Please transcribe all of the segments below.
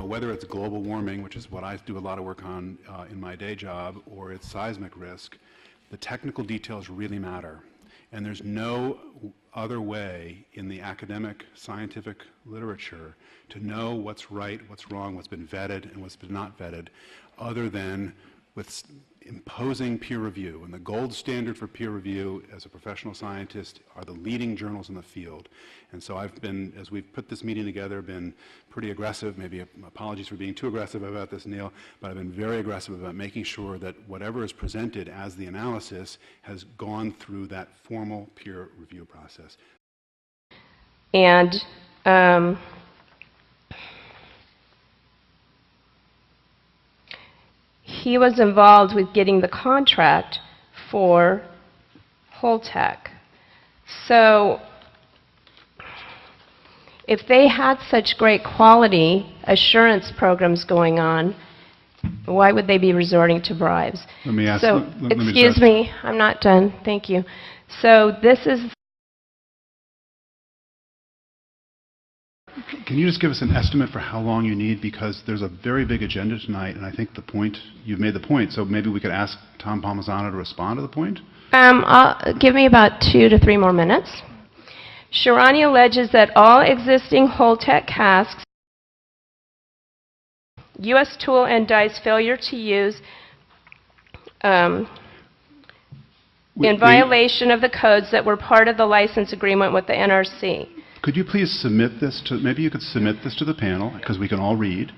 whether it's global warming, which is what I do a lot of work on in my day job, or it's seismic risk, the technical details really matter. And there's no other way in the academic, scientific literature to know what's right, what's wrong, what's been vetted, and what's been not vetted, other than with imposing peer review. And the gold standard for peer review as a professional scientist are the leading journals in the field. And so I've been, as we've put this meeting together, been pretty aggressive, maybe apologies for being too aggressive about this, Neil, but I've been very aggressive about making sure that whatever is presented as the analysis has gone through that formal peer review process. And he was involved with getting the contract for Holtec. So if they had such great quality assurance programs going on, why would they be resorting to bribes? Let me ask. So, excuse me, I'm not done. Thank you. So this is. Can you just give us an estimate for how long you need? Because there's a very big agenda tonight, and I think the point, you've made the point, so maybe we could ask Tom Palmisano to respond to the point? Give me about 2 to 3 more minutes. Shirani alleges that all existing Holtec casks, U.S. tool and dice failure to use in violation of the codes that were part of the license agreement with the NRC. Could you please submit this to, maybe you could submit this to the panel, because we can all read,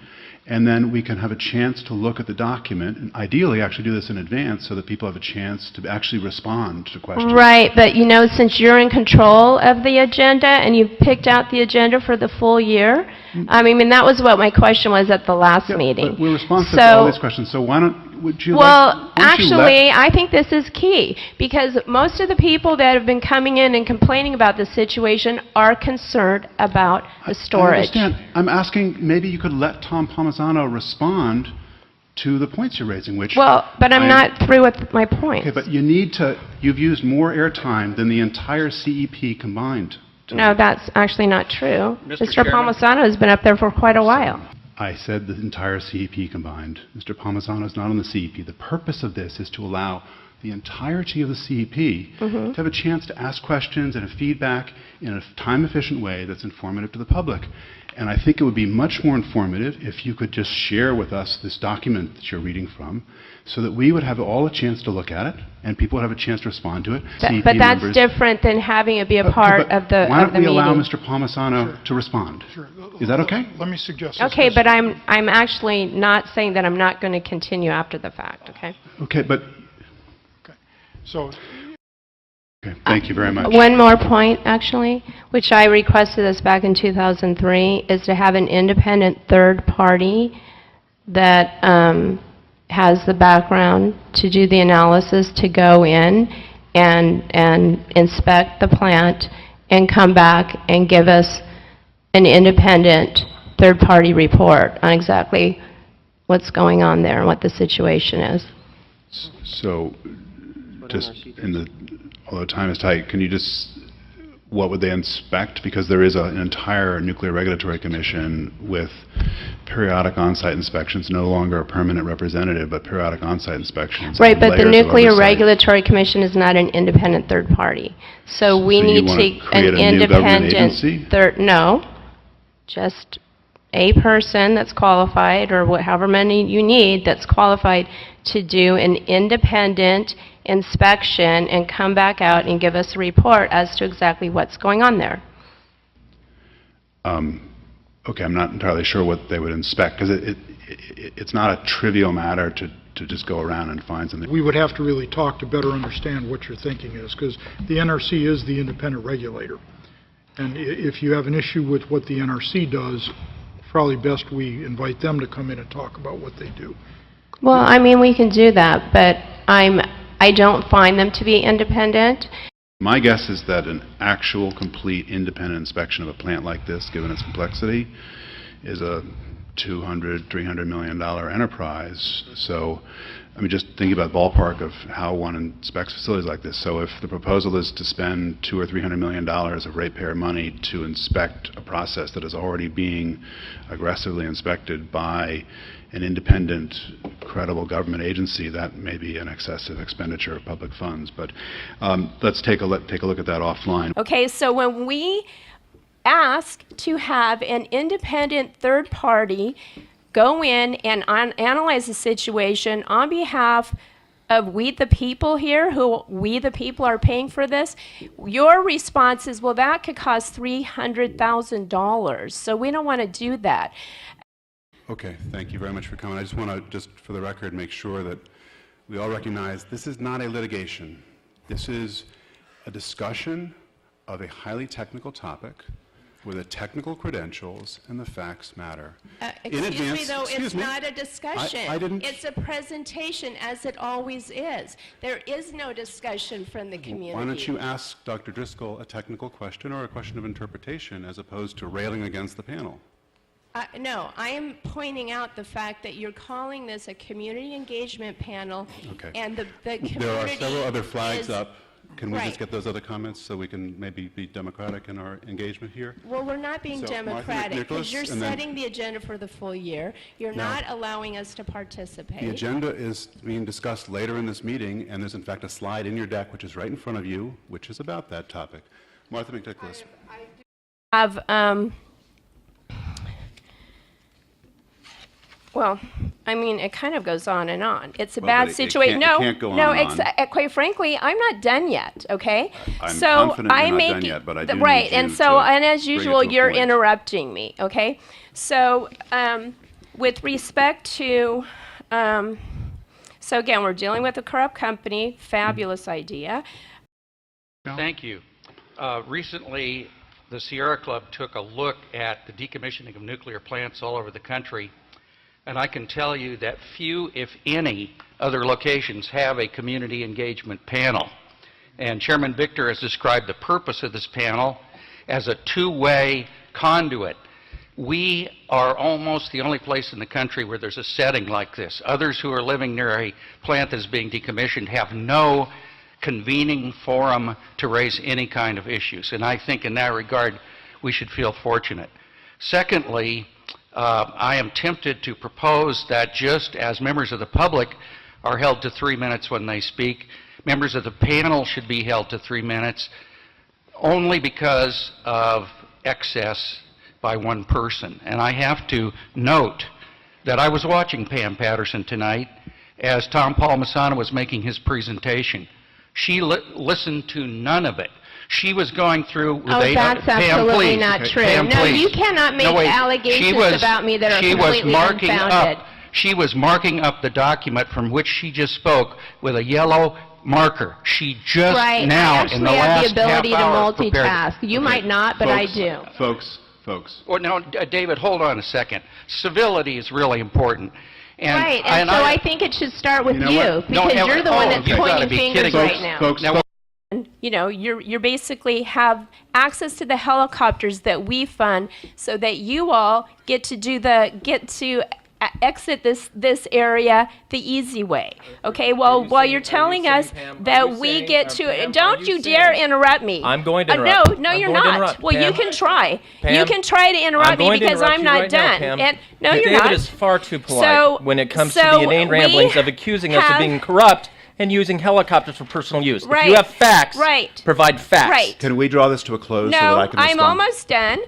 and then we can have a chance to look at the document, and ideally actually do this in advance so that people have a chance to actually respond to questions. Right, but you know, since you're in control of the agenda and you picked out the agenda for the full year, I mean, that was what my question was at the last meeting. But we're responsive to all these questions, so why don't, would you Well, actually, I think this is key, because most of the people that have been coming in and complaining about this situation are concerned about the storage. I understand. I'm asking, maybe you could let Tom Palmisano respond to the points you're raising, which... Well, but I'm not through with my point. Okay, but you need to, you've used more airtime than the entire CEP combined. No, that's actually not true. Mr. Palmisano has been up there for quite a while. I said the entire CEP combined. Mr. Palmisano is not on the CEP. The purpose of this is to allow the entirety of the CEP to have a chance to ask questions and feedback in a time-efficient way that's informative to the public. And I think it would be much more informative if you could just share with us this document that you're reading from, so that we would have all a chance to look at it, and people would have a chance to respond to it. But that's different than having it be a part of the meeting. Why don't we allow Mr. Palmisano to respond? Sure. Is that okay? Let me suggest this. Okay, but I'm actually not saying that I'm not going to continue after the fact, okay? Okay, but... Okay. So... Okay, thank you very much. One more point, actually, which I requested this back in 2003, is to have an independent third party that has the background to do the analysis, to go in and inspect the plant and come back and give us an independent third party report on exactly what's going on there and what the situation is. So, just in the... Although time is tight, can you just, what would they inspect? Because there is an entire Nuclear Regulatory Commission with periodic on-site inspections, no longer a permanent representative, but periodic on-site inspections. Right, but the Nuclear Regulatory Commission is not an independent third party. So we need an independent third, no, just a person that's qualified, or however many you need, that's qualified to do an independent inspection and come back out and give us a report as to exactly what's going on there. Okay, I'm not entirely sure what they would inspect, because it's not a trivial matter to just go around and find something. we would have to really talk to better understand what your thinking is, because the NRC is the independent regulator. And if you have an issue with what the NRC does, probably best we invite them to come in and talk about what they do. Well, I mean, we can do that, but I don't find them to be independent. My guess is that an actual, complete, independent inspection of a plant like this, given its complexity, is a $200, $300 million enterprise. So, I mean, just thinking about ballpark of how one inspects facilities like this. So if the proposal is to spend $200 or $300 million of ratepayer money to inspect a process that is already being aggressively inspected by an independent, credible government agency, that may be an excessive expenditure of public funds. But let's take a look at that offline. Okay, so when we ask to have an independent third party go in and analyze the situation on behalf of we the people here, who we the people are paying for this, your response is, well, that could cost $300,000. So we don't want to do that. Okay, thank you very much for coming. I just want to, just for the record, make sure that we all recognize this is not a litigation. This is a discussion of a highly technical topic where the technical credentials and the facts matter. Excuse me, though, it's not a discussion. I didn't. It's a presentation, as it always is. There is no discussion from the community. Why don't you ask Dr. Driscoll a technical question or a question of interpretation as opposed to railing against the panel? No, I am pointing out the fact that you're calling this a community engagement panel, Okay. and the community There are several other flags is, up. Can we Right. just get those other comments so we can maybe be democratic in our engagement here? Well, we're not being So, Martha democratic, McNicholas, because you're and then- setting the agenda for the full year. You're No. not allowing us to participate. The agenda is being discussed later in this meeting, and there's in fact a slide in your deck, which is right in front of you, which is about that topic. Martha McNicholas. Have, well, I mean, it kind of goes on and on. It's a Well, bad but it situation. can't go on and on. Quite frankly, I'm not done yet, okay? I'm So confident you're not done yet, but I do need right, you and so, to and as bring it usual, to a you're point. interrupting me, okay? So, with respect to, so again, we're dealing with a corrupt company, fabulous idea. Thank you. Recently, the Sierra Club took a look at the decommissioning of nuclear plants all over the country, and I can tell you that few, if any, other locations have a community engagement panel. And Chairman Victor has described the purpose of this panel as a two-way conduit. We are almost the only place in the country where there's a setting like this. Others who are living near a plant that's being decommissioned have no convening forum to raise any kind of issues. And I think in that regard, we should feel fortunate. Secondly, I am tempted to propose that just as members of the public are held to 3 minutes when they speak, members of the panel should be held to 3 minutes only because of excess by one person. And I have to note that I was watching Pam Patterson tonight as Tom Palmisano was making his presentation. She listened to none of it. She was going through with Oh, that's Pam, absolutely please. not true. Pam, No, please. you cannot make wait. allegations about me that are completely unfounded. She was marking up the document from which she just spoke with a yellow marker. She just Right, now, I in actually the have last the ability to half hour, multitask. You might not, but I Folks, do. Folks. Well, now, David, hold on a second. Civility is really important. And, Right, and so I think it should start with You know you, what? because No, you're the one that's you've gotta pointing be fingers kidding me. right now. Folks, You know, you're basically have access to the helicopters that we fund, so that you all get to exit this area the easy way. Okay, well, while you're telling us that we get to, don't you dare interrupt me. I'm going to interrupt. No, I'm you're going to not. interrupt. Well, you Pam, can try. You Pam, can try to interrupt me because I'm not done. And no, you're David not. is far too polite So- when it comes to so the inane we ramblings of accusing us of have- being corrupt and using helicopters for personal use. If Right, you have facts, right, provide facts. right. can we draw this to a close so that I No, can I'm respond? almost done.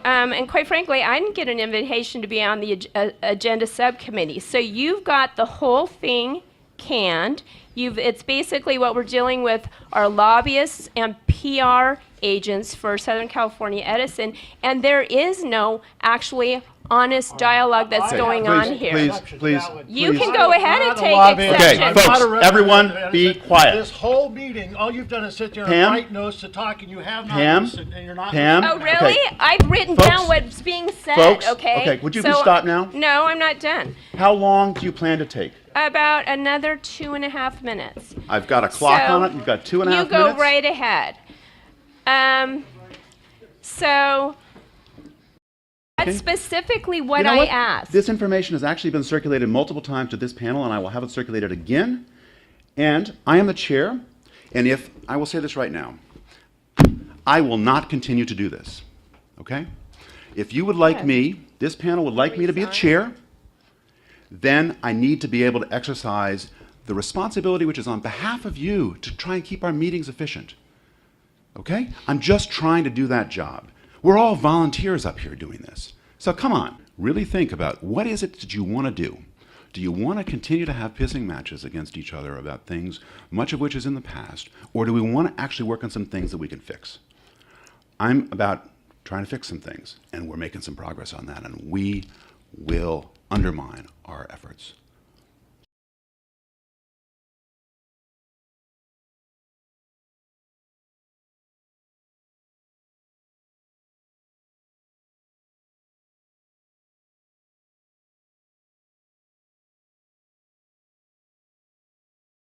And quite frankly, I didn't get an invitation to be on the agenda subcommittee. So you've got the whole thing canned. It's basically what we're dealing with are lobbyists and PR agents for Southern California Edison, and there is no actually honest dialogue that's going on here. Please. You can go ahead and take Okay, exception. folks, everyone be quiet. This whole meeting, all you've done is sit there and Pam? write notes to talk, and you have not Pam? listened, and you're not Pam? Oh, listening. really? Okay. I've written Folks- down what's being said, folks, okay? okay, would you So- stop now? No, I'm not done. How long do you plan to take? About another 2.5 minutes. I've got a clock So, on it. You've got 2.5 You minutes. go right ahead. So, That's specifically what You know I what? asked. This information has actually been circulated multiple times to this panel, and I will have it circulated again. And I am the chair, and if, I will say this right now, I will not continue to do this, okay? If you would like me, this panel would like me to be a chair, then I need to be able to exercise the responsibility which is on behalf of you to try and keep our meetings efficient, okay? I'm just trying to do that job. We're all volunteers up here doing this. So come on, really think about what is it that you want to do. Do you want to continue to have pissing matches against each other about things, much of which is in the past, or do we want to actually work on some things that we can fix? I'm about trying to fix some things, and we're making some progress on that, and we will undermine our efforts.